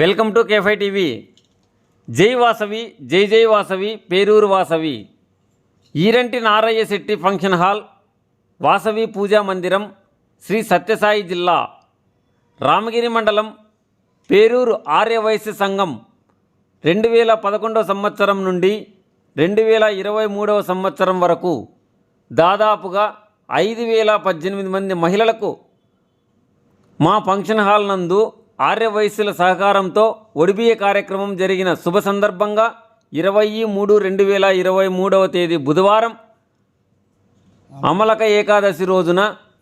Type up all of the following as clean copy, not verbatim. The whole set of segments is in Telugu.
Welcome to K5 TV. జై వాసవి, జై జై వాసవి, పేరూరు వాసవి. ఈరంటి నారయ్య శెట్టి ఫంక్షన్ హాల్, వాసవి పూజా మందిరం, శ్రీ సత్యసాయి జిల్లా, రామగిరి మండలం, పేరూరు ఆర్యవైశ్య సంఘం 2011 సంవత్సరం నుండి 2023 సంవత్సరం వరకు దాదాపుగా 5018 మంది మహిళలకు మా ఫంక్షన్ హాల్ నందు ఆర్యవైశ్యుల సహకారంతో ఒడిబియ్య కార్యక్రమం జరిగిన శుభ సందర్భంగా 20-3-2023 తేదీ బుధవారం అమలక ఏకాదశి రోజున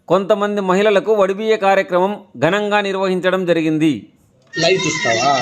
కొంతమంది మహిళలకు ఒడిబియ్య కార్యక్రమం ఘనంగా నిర్వహించడం జరిగింది. లైట్ ఇస్తావా?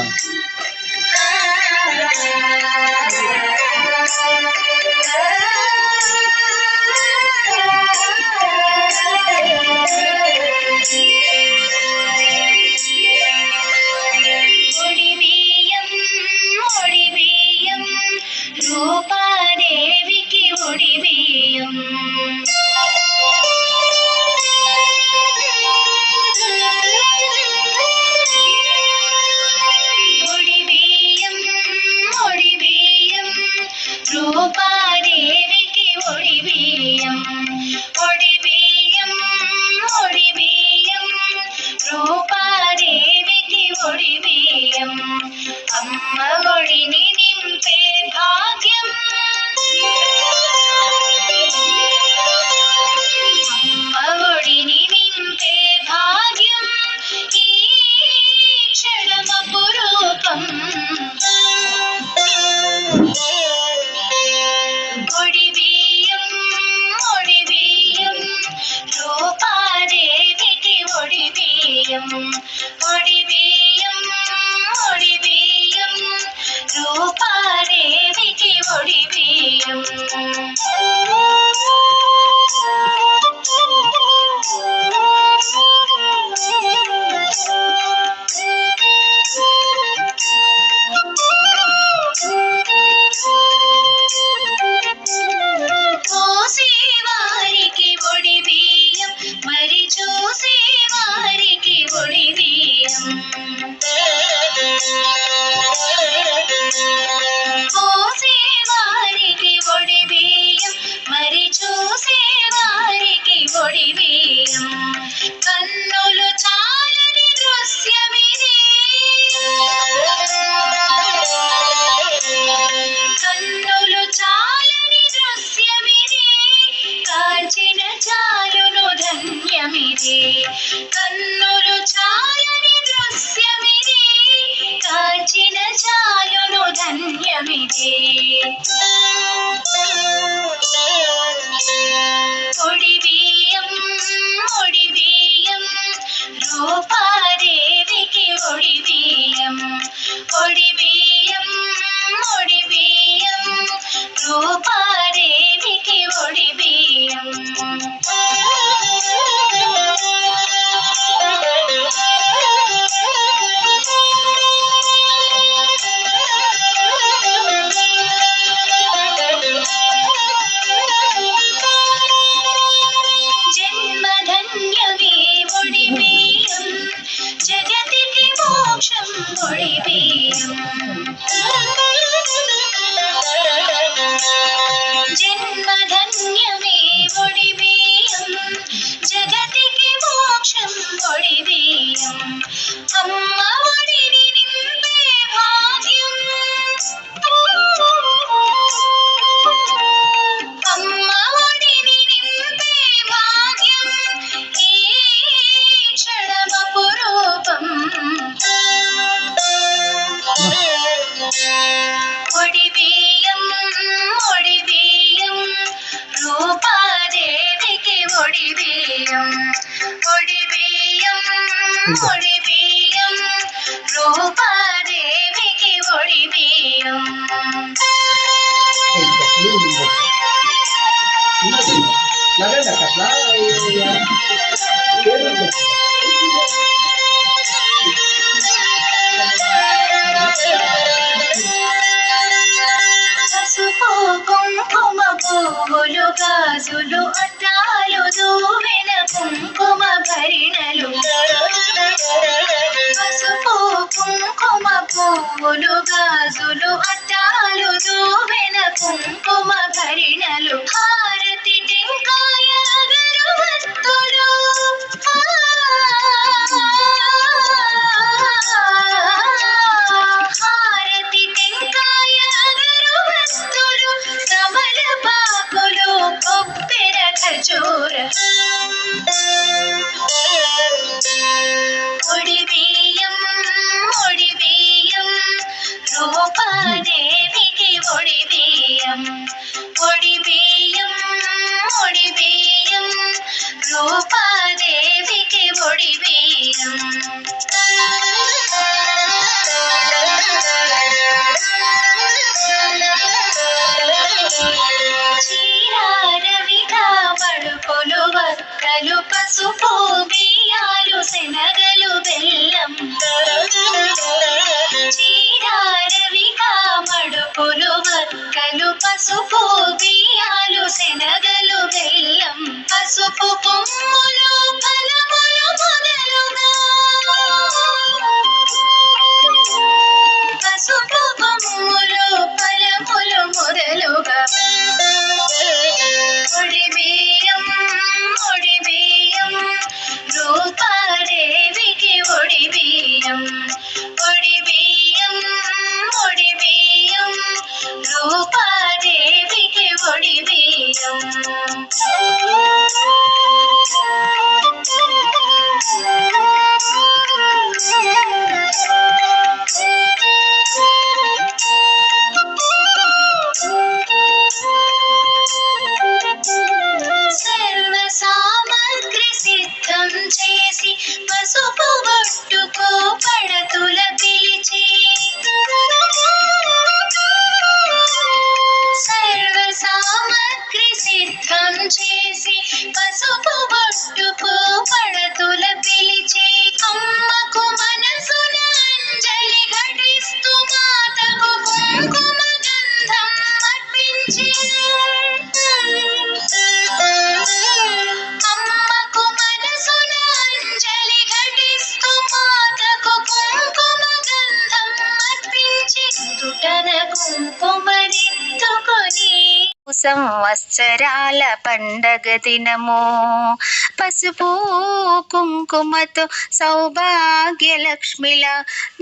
కన్నులు చాలని దృశ్యమిది, కాంచిన చాలును ధన్యమిది. ఒడిబియ్యం ఒడిబియ్యం రూపాదేవికి ఒడిబియ్యం, ఒడిబియ్యం ఒడిబియ్యం రూపాదేవికి ఒడిబియ్యం. జన్మధన్యమే ఒడిబియ్యం, జగతికి మోక్షం ఒడిబియ్యం. జన్మధన్యమే ఒడిబియ్యం, జగతికి మోక్షం ఒడిబియ్యం. అమ్మ ఒడిని నింపే భాగ్యం, అమ్మ ఒడిని నింపే భాగ్యం, ఈ క్షణమపురూపం. ఒడిబియ్యం ఒడిబియ్యం రూపాదేవికి ఒడిబియ్యం, ఒడిబియ్యం ఒడిబియ్యం రూపాదేవికి ఒడిబియ్యం. పసుపు కుంకుమ పువ్వులు గాజులు అద్దాలు దూవెన కుంకుమ భరిణలు, పసుపు కుంకుమ పువ్వులు గాజులు అట్టాలు దూవెన కుంకుమ భరిణలు హారతి టెంకాయ అగరవత్తులు హారతి టెంకాయ అగరవత్తులు తమలపాకులు కొబ్బెర ఖర్జూర ఒడిబియ్యం రూపాదేవికి ఒడిబియ్యం రూపాదేవికి ఒడిబియ్యం చీరారవిగా మడుపులు వక్కలు పసుపు బియ్యాలు శనగలు బెల్లం చీరారవిగా మడుపులు వక్కలు పసుపు బియ్యాలు శనగలు బెల్లం పసుపు కొమ్ములు ఫలములు మొదలుగా పసుపు కొమ్ములు ఫలములు మొదలుగా ఒడిబియ్యం రూపాదేవికి ఒడిబియ్యం రూపాదేవికి ఒడిబియ్యం సర్వ సామగ్రి సిద్ధం చేసి పసుపు బొట్టుకు పడతుల పిలిచి సర్వ సామగ్రి సిద్ధం చేసి పసుపు బొట్టుకు పడతుల పిలిచి అమ్మకు మనసున అంజలి ఘటిస్తూ మాతకు కుంకుమ గంధం అర్పించి అమ్మకు మనసున అంజలి ఘటిస్తూ మాతకు కుంకుమ గంధం అర్పించి తుటన కుంకుమరిత్తుకొని సంవత్సరాల పండగ దినము పసుపు కుంకుమతో సౌభాగ్య లక్ష్మిల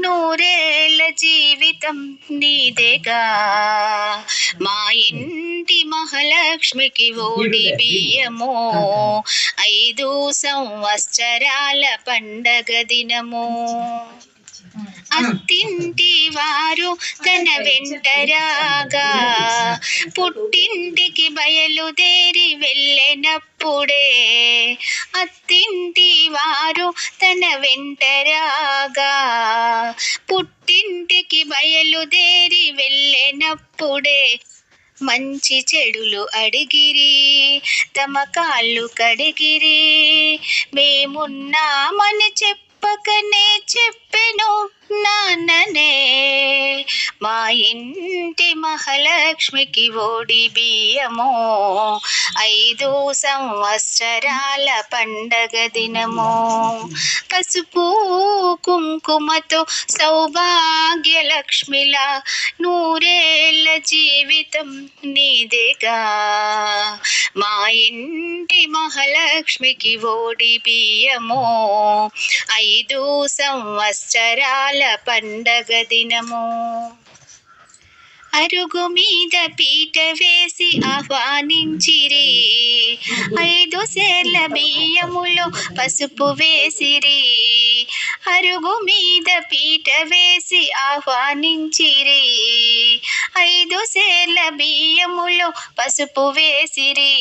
నూరేళ్ల జీవితం నీదేగా మా ఇంటి మహాలక్ష్మికి ఓడి బియ్యము 5 సంవత్సరాల పండగ దినము అత్తింటి వారు తన వెంటరాగా పుట్టింటికి బయలుదేరి వెళ్ళినప్పుడే అత్తింటి వారు తన వెంటరాగా పుట్టింటికి బయలుదేరి వెళ్ళినప్పుడే మంచి చెడులు అడిగిరి తమ కాళ్ళు కడిగిరి మేమున్నామని చెప్పకనే చెప్పెను నాన్ననే మా ఇంటి మహాలక్ష్మికి ఓడి బియ్యము 5 సంవత్సరాల పండగ దినము పసుపు కుంకుమతో సౌభాగ్య లక్ష్మిలా నూరేళ్ల జీవితం నీదేగా మా ఇంటి మహాలక్ష్మికి ఓడి బియ్యము 5 సంవత్సరాల పండగ దినము అరుగు మీద పీట వేసి ఆహ్వానించిరి 5 సేర్ల బియ్యములో పసుపు వేసిరి అరుగు మీద పీట వేసి ఆహ్వానించిరి 5 సేర్ల బియ్యములో పసుపు వేసిరి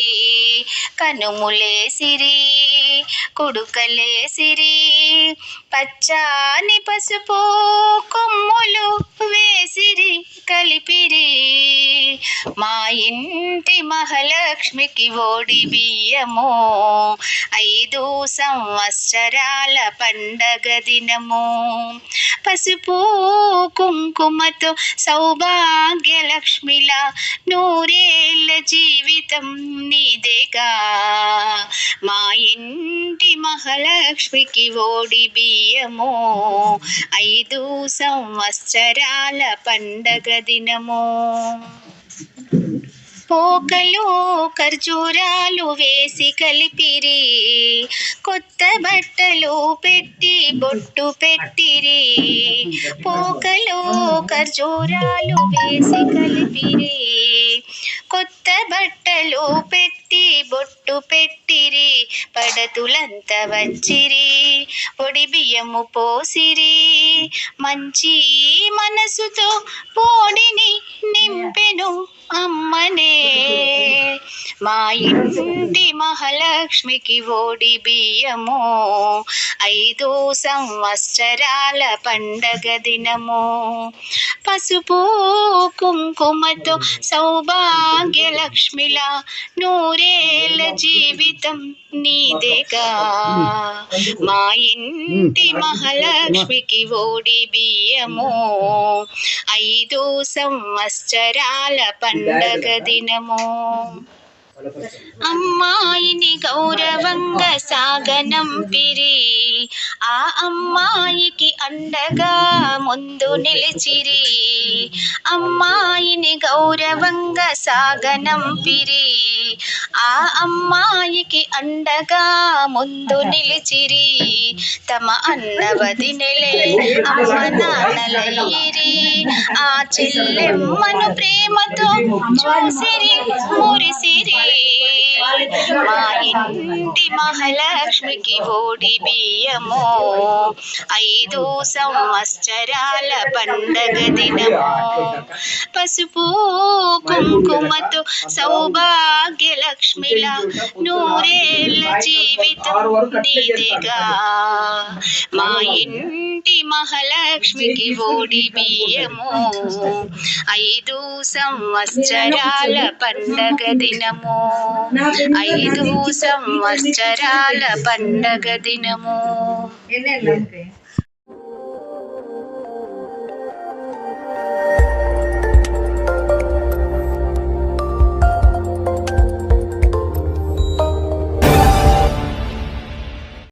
కనుములేసిరి కుడుకలేసిరి పచ్చాని పసుపు కొమ్ములు వేసిరి కలిపిరి మా ఇంటి మహాలక్ష్మికి ఓడి బియ్యము 5 సంవత్సరాల పండగ దినము పసుపు కుంకుమతో సౌభాగ్యలక్ష్మిలా నూరేళ్ళ జీవితం నీదేగా మా ఇంటి మహాలక్ష్మికి ఓడి బియ్యము 5 సంవత్సరాల పండగ దినము పోకలు ఖర్జూరాలు వేసి కలిపిరి కొత్త బట్టలు పెట్టి బొట్టు పెట్టిరి పోకలు ఖర్జూరాలు వేసి కలిపిరి కొత్త బట్టలు పెట్టి బొట్టు పెట్టిరి పడతులంతా వచ్చిరి పొడి బియ్యము పోసిరి మంచి మనసుతో పోడిని నింపెను అమ్మనే మా ఇంటి మహాలక్ష్మికి ఓడి బియ్యము 5 సంవత్సరాల పండగ దినము పసుపు కుంకుమతో సౌభాగ్యలక్ష్మిలా నూరేళ్ళ జీవితం నీదేగా మా ఇంటి మహాలక్ష్మికి ఓడి బియ్యము 5 సంవత్సరాల పండగ దినము అమ్మాయిని గౌరవంగా సాగనంపిరి ఆ అమ్మాయికి అండగా ముందు నిలిచిరి అమ్మాయిని గౌరవంగా సాగనంపిరి ఆ అమ్మాయికి అండగా ముందు నిలిచిరి తమ అన్న వదినెలే అమ్మ నాన్నలయ్యిరి ఆ చెల్లెమ్మను ప్రేమతో చూసిరి మురిసిరి మా ఇంటి మహాలక్ష్మికి ఓడి బియ్యము 5 సంవత్సరాల పండగ దినము పసుపు కుంకుమతో సౌభాగ్యలక్ష్మిలా నూరేళ్ళ జీవితం నీదేగా మా ఇంటి మహాలక్ష్మికి ఓడి బియ్యము 5 సంవత్సరాల పండగ దినము 5 సంవత్సరాల పండగ దినము